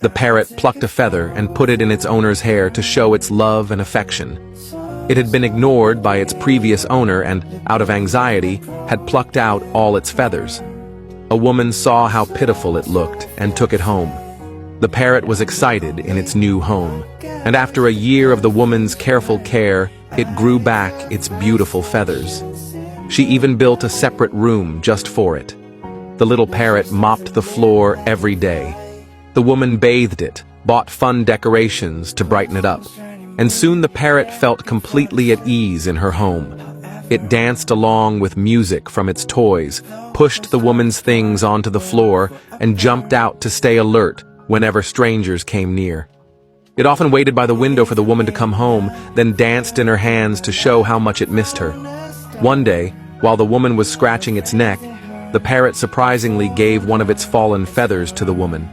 The parrot plucked a feather and put it in its owner's hair to show its love and affection. It had been ignored by its previous owner and, out of anxiety, had plucked out all its feathers. A woman saw how pitiful it looked and took it home. The parrot was excited in its new home, and after a year of the woman's careful care, it grew back its beautiful feathers. She even built a separate room just for it. The little parrot mopped the floor every day. The woman bathed it, bought fun decorations to brighten it up, and soon the parrot felt completely at ease in her home. It danced along with music from its toys, pushed the woman's things onto the floor, and jumped out to stay alert whenever strangers came near. It often waited by the window for the woman to come home, then danced in her hands to show how much it missed her. One day, while the woman was scratching its neck, the parrot surprisingly gave one of its fallen feathers to the woman.